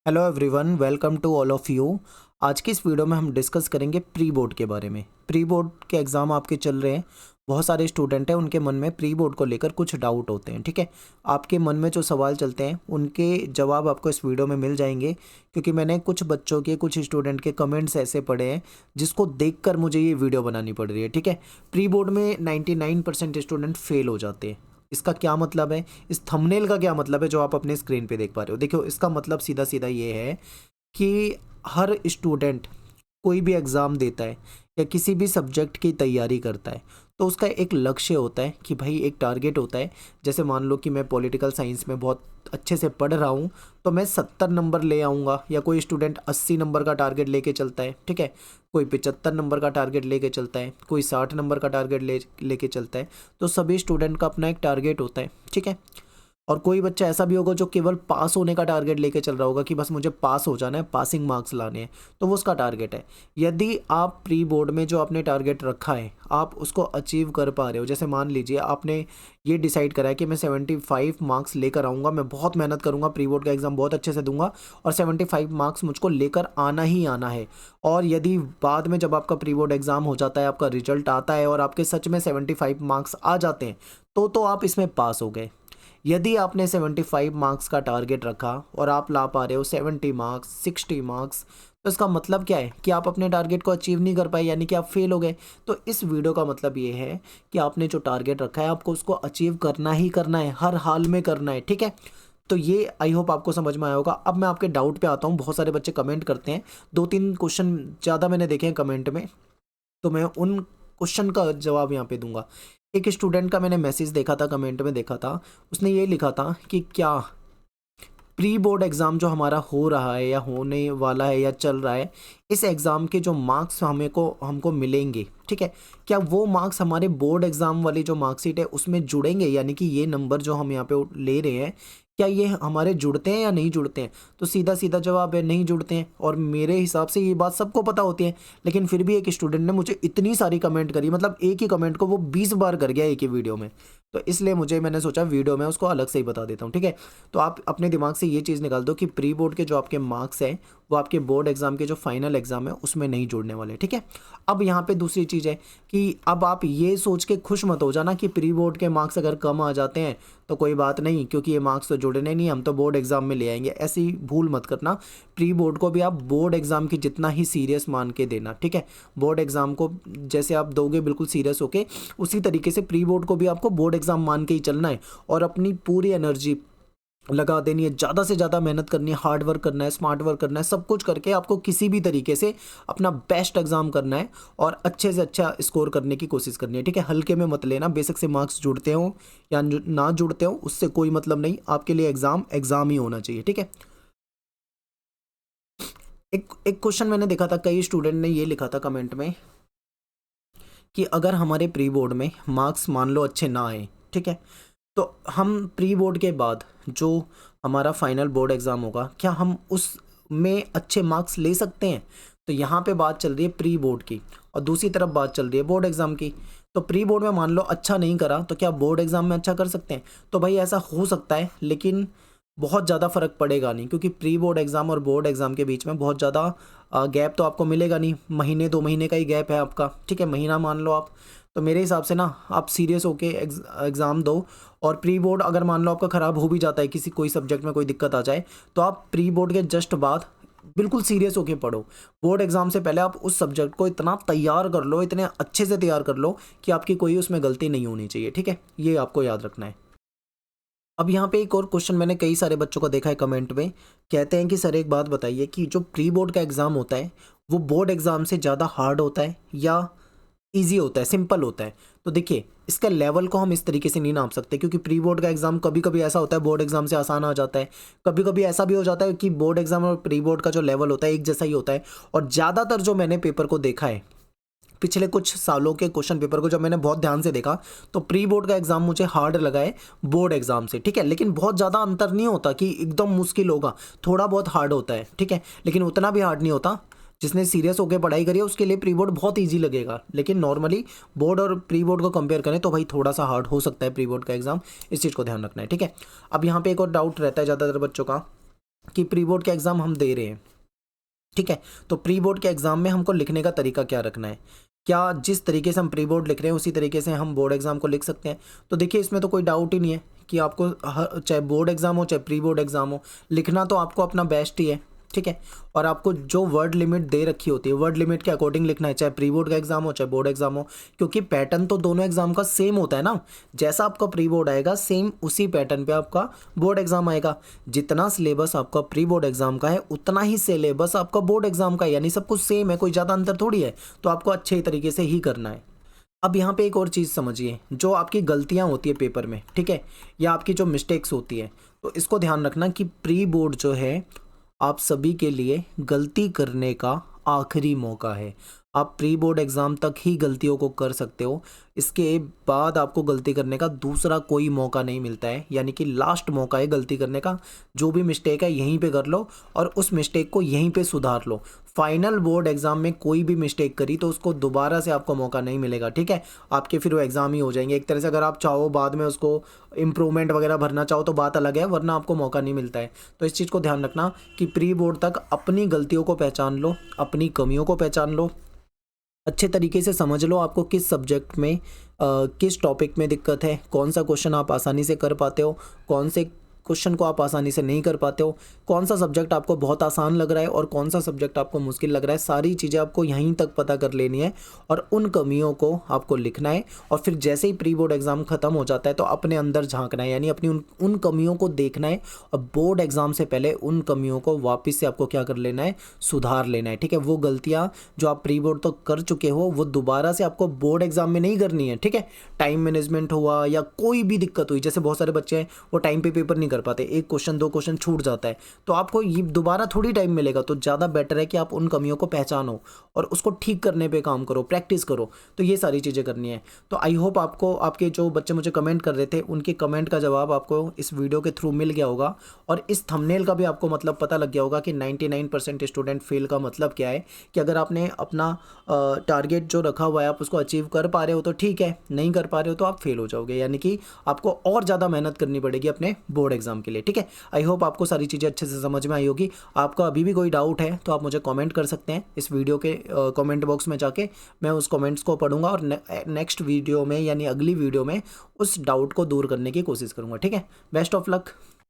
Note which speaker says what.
Speaker 1: Hello everyone, welcome to all of you. आज की इस वीडियो में हम डिस्कस करेंगे प्री बोर्ड के बारे में। प्री बोर्ड के एग्ज़ाम आपके चल रहे हैं। बहुत सारे स्टूडेंट हैं, उनके मन में प्री बोर्ड को लेकर कुछ डाउट होते हैं। ठीक है, आपके मन में जो सवाल चलते हैं उनके जवाब आपको इस वीडियो में मिल जाएंगे, क्योंकि मैंने कुछ बच्चों के, कुछ स्टूडेंट के कमेंट्स ऐसे पढ़े हैं जिसको देखकर मुझे ये वीडियो बनानी पड़ रही है। ठीक है, प्री बोर्ड में 99% स्टूडेंट फेल हो जाते हैं। इसका क्या मतलब है, इस थंबनेल का क्या मतलब है जो आप अपने स्क्रीन पे देख पा रहे हो? देखो, इसका मतलब सीधा सीधा ये है कि हर स्टूडेंट कोई भी एग्ज़ाम देता है या किसी भी सब्जेक्ट की तैयारी करता है तो उसका एक लक्ष्य होता है कि भाई एक टारगेट होता है। जैसे मान लो कि मैं पॉलिटिकल साइंस में बहुत अच्छे से पढ़ रहा हूँ तो मैं 70 नंबर ले आऊँगा, या कोई स्टूडेंट 80 नंबर का टारगेट लेके चलता है। ठीक है, कोई 75 नंबर का टारगेट लेके चलता है, कोई 60 नंबर का टारगेट लेके चलता है। तो सभी स्टूडेंट का अपना एक टारगेट होता है। ठीक है, और कोई बच्चा ऐसा भी होगा जो केवल पास होने का टारगेट लेके चल रहा होगा कि बस मुझे पास हो जाना है, पासिंग मार्क्स लाने हैं, तो वो उसका टारगेट है। यदि आप प्री बोर्ड में जो आपने टारगेट रखा है आप उसको अचीव कर पा रहे हो, जैसे मान लीजिए आपने ये डिसाइड करा है कि मैं 75 मार्क्स लेकर आऊँगा, मैं बहुत मेहनत करूँगा, प्री बोर्ड का एग्ज़ाम बहुत अच्छे से दूंगा और 75 मार्क्स मुझको लेकर आना ही आना है। और यदि बाद में जब आपका प्री बोर्ड एग्ज़ाम हो जाता है, आपका रिजल्ट आता है और आपके सच में 75 मार्क्स आ जाते हैं, तो आप इसमें पास हो गए। यदि आपने 75 मार्क्स का टारगेट रखा और आप ला पा रहे हो 70 मार्क्स, 60 मार्क्स, तो इसका मतलब क्या है कि आप अपने टारगेट को अचीव नहीं कर पाए, यानी कि आप फेल हो गए। तो इस वीडियो का मतलब ये है कि आपने जो टारगेट रखा है आपको उसको अचीव करना ही करना है, हर हाल में करना है। ठीक है, तो ये आई होप आपको समझ में आया होगा। अब मैं आपके डाउट पे आता हूँ। बहुत सारे बच्चे कमेंट करते हैं, 2-3 क्वेश्चन ज़्यादा मैंने देखे हैं कमेंट में, तो मैं उन क्वेश्चन का जवाब यहाँ पे दूंगा। एक स्टूडेंट का मैंने मैसेज देखा था, कमेंट में देखा था, उसने ये लिखा था कि क्या प्री बोर्ड एग्ज़ाम जो हमारा हो रहा है या होने वाला है या चल रहा है, इस एग्ज़ाम के जो मार्क्स हमको मिलेंगे, ठीक है, क्या वो मार्क्स हमारे बोर्ड एग्ज़ाम वाली जो मार्कशीट है उसमें जुड़ेंगे? यानी कि ये नंबर जो हम यहाँ पे ले रहे हैं, क्या ये हमारे जुड़ते हैं या नहीं जुड़ते हैं? तो सीधा सीधा जवाब है नहीं जुड़ते हैं। और मेरे हिसाब से ये बात सबको पता होती है, लेकिन फिर भी एक स्टूडेंट ने मुझे इतनी सारी कमेंट करी, मतलब एक ही कमेंट को वो 20 बार कर गया एक ही वीडियो में। तो इसलिए मैंने सोचा वीडियो में उसको अलग से ही बता देता हूँ। ठीक है, तो आप अपने दिमाग से ये चीज़ निकाल दो कि प्री बोर्ड के जो आपके मार्क्स हैं वो आपके बोर्ड एग्जाम के जो फाइनल एग्जाम है उसमें नहीं जुड़ने वाले। ठीक है, अब यहाँ पे दूसरी चीज़ है कि अब आप ये सोच के खुश मत हो जाना कि प्री बोर्ड के मार्क्स अगर कम आ जाते हैं तो कोई बात नहीं, क्योंकि ये मार्क्स तो जुड़ने नहीं, हम तो बोर्ड एग्जाम में ले आएंगे। ऐसी भूल मत करना। प्री बोर्ड को भी आप बोर्ड एग्जाम की जितना ही सीरियस मान के देना। ठीक है, बोर्ड एग्जाम को जैसे आप दोगे बिल्कुल सीरियस होके, उसी तरीके से प्री बोर्ड को भी आपको बोर्ड एग्जाम मान के ही चलना है और अपनी पूरी एनर्जी लगा देनी है, ज़्यादा से ज़्यादा मेहनत करनी है, हार्ड वर्क करना है, स्मार्ट वर्क करना है, सब कुछ करके आपको किसी भी तरीके से अपना बेस्ट एग्जाम करना है और अच्छे से अच्छा स्कोर करने की कोशिश करनी है। ठीक है, हल्के में मत लेना। बेशक से मार्क्स जुड़ते हो या ना जुड़ते हो उससे कोई मतलब नहीं, आपके लिए एग्जाम एग्जाम ही होना चाहिए। ठीक है, एक क्वेश्चन मैंने देखा था, कई स्टूडेंट ने ये लिखा था कमेंट में कि अगर हमारे प्री बोर्ड में मार्क्स मान लो अच्छे ना आए, ठीक है, तो हम प्री बोर्ड के बाद जो हमारा फाइनल बोर्ड एग्ज़ाम होगा, क्या हम उसमें अच्छे मार्क्स ले सकते हैं? तो यहाँ पे बात चल रही है प्री बोर्ड की और दूसरी तरफ बात चल रही है बोर्ड एग्ज़ाम की। तो प्री बोर्ड में मान लो अच्छा नहीं करा तो क्या बोर्ड एग्ज़ाम में अच्छा कर सकते हैं? तो भाई ऐसा हो सकता है, लेकिन बहुत ज़्यादा फ़र्क पड़ेगा नहीं, क्योंकि प्री बोर्ड एग्ज़ाम और बोर्ड एग्ज़ाम के बीच में बहुत ज़्यादा गैप तो आपको मिलेगा नहीं। महीने 2 महीने का ही गैप है आपका। ठीक है, महीना मान लो आप। तो मेरे हिसाब से ना आप सीरियस होके एग्ज़ाम दो। और प्री बोर्ड अगर मान लो आपका ख़राब हो भी जाता है, किसी कोई सब्जेक्ट में कोई दिक्कत आ जाए, तो आप प्री बोर्ड के जस्ट बाद बिल्कुल सीरियस होके पढ़ो। बोर्ड एग्ज़ाम से पहले आप उस सब्जेक्ट को इतना तैयार कर लो, इतने अच्छे से तैयार कर लो कि आपकी कोई उसमें गलती नहीं होनी चाहिए। ठीक है, ये आपको याद रखना है। अब यहाँ पे एक और क्वेश्चन मैंने कई सारे बच्चों का देखा है कमेंट में, कहते हैं कि सर एक बात बताइए कि जो प्री बोर्ड का एग्ज़ाम होता है वो बोर्ड एग्ज़ाम से ज़्यादा हार्ड होता है या ईजी होता है, सिंपल होता है? तो देखिए, इसका लेवल को हम इस तरीके से नहीं नाप सकते, क्योंकि प्री बोर्ड का एग्ज़ाम कभी कभी ऐसा होता है बोर्ड एग्ज़ाम से आसान आ जाता है, कभी कभी ऐसा भी हो जाता है कि बोर्ड एग्ज़ाम और प्री बोर्ड का जो लेवल होता है एक जैसा ही होता है। और ज़्यादातर जो मैंने पेपर को देखा है, पिछले कुछ सालों के क्वेश्चन पेपर को जब मैंने बहुत ध्यान से देखा, तो प्री बोर्ड का एग्ज़ाम मुझे हार्ड लगा है बोर्ड एग्ज़ाम से। ठीक है, लेकिन बहुत ज़्यादा अंतर नहीं होता कि एकदम मुश्किल होगा, थोड़ा बहुत हार्ड होता है। ठीक है, लेकिन उतना भी हार्ड नहीं होता। जिसने सीरियस होकर पढ़ाई करी है उसके लिए प्री बोर्ड बहुत ईजी लगेगा, लेकिन नॉर्मली बोर्ड और प्री बोर्ड को कंपेयर करें तो भाई थोड़ा सा हार्ड हो सकता है प्री बोर्ड का एग्ज़ाम। इस चीज़ को ध्यान रखना है। ठीक है, अब यहाँ पे एक और डाउट रहता है ज़्यादातर बच्चों का कि प्री बोर्ड के एग्ज़ाम हम दे रहे हैं, ठीक है। तो प्री बोर्ड के एग्ज़ाम में हमको लिखने का तरीका क्या रखना है, क्या जिस तरीके से हम प्री बोर्ड लिख रहे हैं उसी तरीके से हम बोर्ड एग्ज़ाम को लिख सकते हैं। तो देखिए इसमें तो कोई डाउट ही नहीं है कि आपको चाहे बोर्ड एग्ज़ाम हो चाहे प्री बोर्ड एग्ज़ाम हो, लिखना तो आपको अपना बेस्ट ही है, ठीक है। और आपको जो वर्ड लिमिट दे रखी होती है, वर्ड लिमिट के अकॉर्डिंग लिखना है, चाहे प्री बोर्ड का एग्ज़ाम हो चाहे बोर्ड एग्ज़ाम हो, क्योंकि पैटर्न तो दोनों एग्ज़ाम का सेम होता है ना। जैसा आपका प्री बोर्ड आएगा सेम उसी पैटर्न पे आपका बोर्ड एग्ज़ाम आएगा। जितना सिलेबस आपका प्री बोर्ड एग्ज़ाम का है उतना ही सिलेबस आपका बोर्ड एग्ज़ाम का है, यानी सब कुछ सेम है, कोई ज़्यादा अंतर थोड़ी है। तो आपको अच्छे तरीके से ही करना है। अब यहाँ पे एक और चीज़ समझिए, जो आपकी गलतियाँ होती है पेपर में, ठीक है, या आपकी जो मिस्टेक्स होती है, तो इसको ध्यान रखना कि प्री बोर्ड जो है आप सभी के लिए गलती करने का आखिरी मौका है। आप प्री बोर्ड एग्ज़ाम तक ही गलतियों को कर सकते हो, इसके बाद आपको गलती करने का दूसरा कोई मौका नहीं मिलता है, यानी कि लास्ट मौका है गलती करने का। जो भी मिस्टेक है यहीं पे कर लो और उस मिस्टेक को यहीं पे सुधार लो। फाइनल बोर्ड एग्ज़ाम में कोई भी मिस्टेक करी तो उसको दोबारा से आपको मौका नहीं मिलेगा, ठीक है। आपके फिर वो एग्ज़ाम ही हो जाएंगे एक तरह से। अगर आप चाहो बाद में उसको इम्प्रूवमेंट वगैरह भरना चाहो तो बात अलग है, वरना आपको मौका नहीं मिलता है। तो इस चीज़ को ध्यान रखना कि प्री बोर्ड तक अपनी गलतियों को पहचान लो, अपनी कमियों को पहचान लो, अच्छे तरीके से समझ लो आपको किस सब्जेक्ट में किस टॉपिक में दिक्कत है, कौन सा क्वेश्चन आप आसानी से कर पाते हो, कौन से क्वेश्चन को आप आसानी से नहीं कर पाते हो, कौन सा सब्जेक्ट आपको बहुत आसान लग रहा है और कौन सा सब्जेक्ट आपको मुश्किल लग रहा है। सारी चीज़ें आपको यहीं तक पता कर लेनी है और उन कमियों को आपको लिखना है। और फिर जैसे ही प्री बोर्ड एग्ज़ाम ख़त्म हो जाता है तो अपने अंदर झांकना है, यानी अपनी उन कमियों को देखना है और बोर्ड एग्ज़ाम से पहले उन कमियों को वापस से आपको क्या कर लेना है, सुधार लेना है, ठीक है। वो गलतियाँ जो आप प्री बोर्ड तो कर चुके हो वो दोबारा से आपको बोर्ड एग्ज़ाम में नहीं करनी है, ठीक है। टाइम मैनेजमेंट हुआ या कोई भी दिक्कत हुई, जैसे बहुत सारे बच्चे हैं वो टाइम पे पेपर नहीं कर पाते, एक क्वेश्चन दो क्वेश्चन छूट जाता है, तो आपको ये दोबारा थोड़ी टाइम मिलेगा। तो ज़्यादा बेटर है कि आप उन कमियों को पहचानो और उसको ठीक करने पे काम करो, प्रैक्टिस करो। तो ये सारी चीज़ें करनी है। तो आई होप आपको, आपके जो बच्चे मुझे कमेंट कर रहे थे उनके कमेंट का जवाब आपको इस वीडियो के थ्रू मिल गया होगा और इस थंबनेल का भी आपको मतलब पता लग गया होगा कि 99% स्टूडेंट फेल का मतलब क्या है। कि अगर आपने अपना टारगेट जो रखा हुआ है आप उसको अचीव कर पा रहे हो तो ठीक है, नहीं कर पा रहे हो तो आप फेल हो जाओगे, यानी कि आपको और ज़्यादा मेहनत करनी पड़ेगी अपने बोर्ड एग्जाम के लिए, ठीक है। आई होप आपको सारी चीज़ें अच्छे से समझ में आई होगी। आपका अभी भी कोई डाउट है तो आप मुझे कमेंट कर सकते हैं इस वीडियो के कमेंट बॉक्स में जाके। मैं उस कमेंट्स को पढ़ूंगा और नेक्स्ट वीडियो में यानी अगली वीडियो में उस डाउट को दूर करने की कोशिश करूंगा, ठीक है। Best of luck.